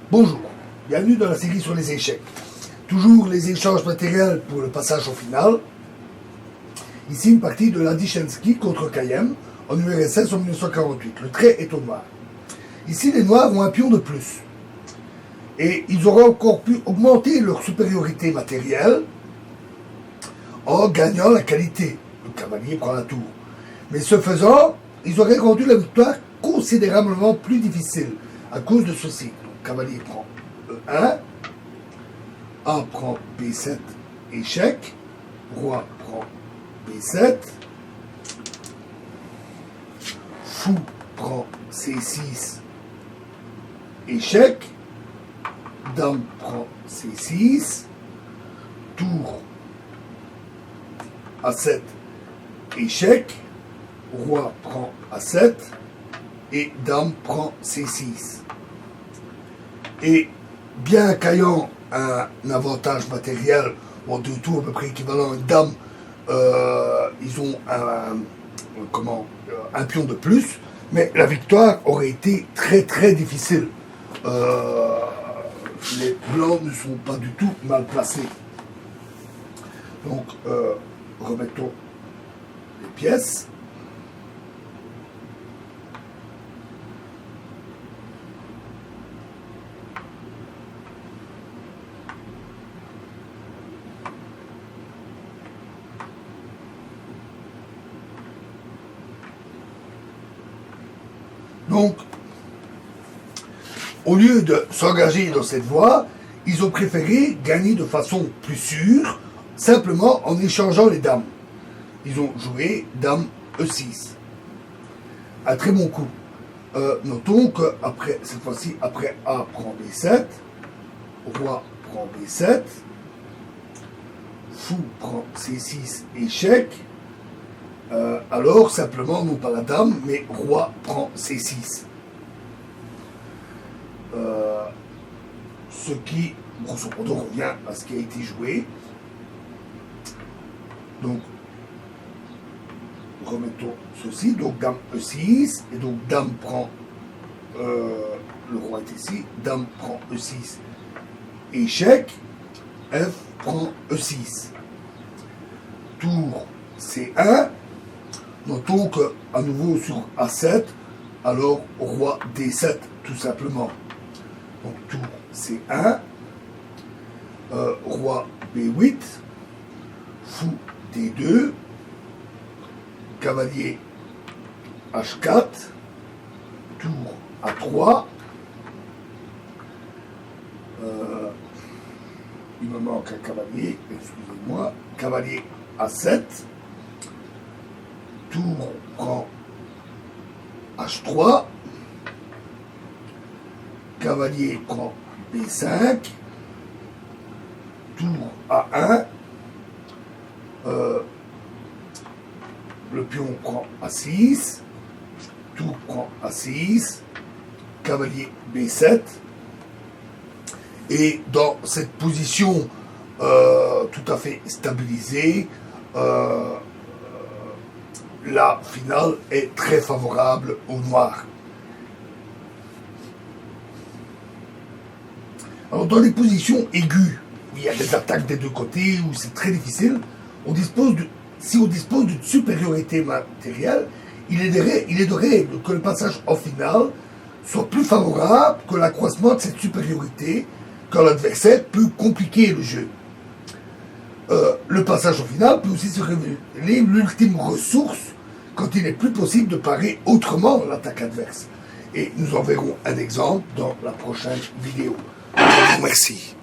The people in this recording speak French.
Bonjour, bienvenue dans la série sur les échecs. Toujours les échanges matériels pour le passage au final. Ici une partie de Ladishensky contre Kayem en URSS en 1948. Le trait est au noir. Ici les noirs ont un pion de plus. Et ils auraient encore pu augmenter leur supériorité matérielle en gagnant la qualité. Le cavalier prend la tour. Mais ce faisant, ils auraient rendu la victoire considérablement plus difficile à cause de ceci. Donc, cavalier prend E1, A prend B7, échec, roi prend B7, fou prend C6, échec, dame prend C6, tour A7, échec, roi prend A7 et dame prend C6. Et bien qu'ayant un avantage matériel, en deux tours à peu près équivalent à une dame, ils ont un pion de plus, mais la victoire aurait été très très difficile. Les blancs ne sont pas du tout mal placés. Donc, remettons les pièces. Donc, au lieu de s'engager dans cette voie, ils ont préféré gagner de façon plus sûre, simplement en échangeant les dames. Ils ont joué dame E6. Un très bon coup. Notons que cette fois-ci, après A prend B7, roi prend B7, fou prend C6, échec. Alors, simplement, non pas la dame, mais roi prend C6. Ce qui, grosso modo, revient à ce qui a été joué. Donc, remettons ceci. Donc, dame E6, et donc dame prend, le roi est ici, dame prend E6, échec, F prend E6. Tour C1. Notons que, à nouveau sur A7, alors roi D7, tout simplement. Donc tour C1, roi B8, fou D2, cavalier H4, tour A3, il me manque un cavalier, excusez-moi, cavalier A7, tour prend H3, cavalier prend B5, tour A1, le pion prend A6, tour prend A6, cavalier B7, et dans cette position tout à fait stabilisée, la finale est très favorable aux noirs. Alors dans les positions aiguës, où il y a des attaques des deux côtés, où c'est très difficile, si on dispose d'une supériorité matérielle, il est de règle que le passage en finale soit plus favorable que l'accroissement de cette supériorité, quand l'adversaire peut compliquer le jeu. Le passage au final peut aussi se révéler l'ultime ressource quand il n'est plus possible de parer autrement l'attaque adverse. Et nous en verrons un exemple dans la prochaine vidéo. Je vous remercie.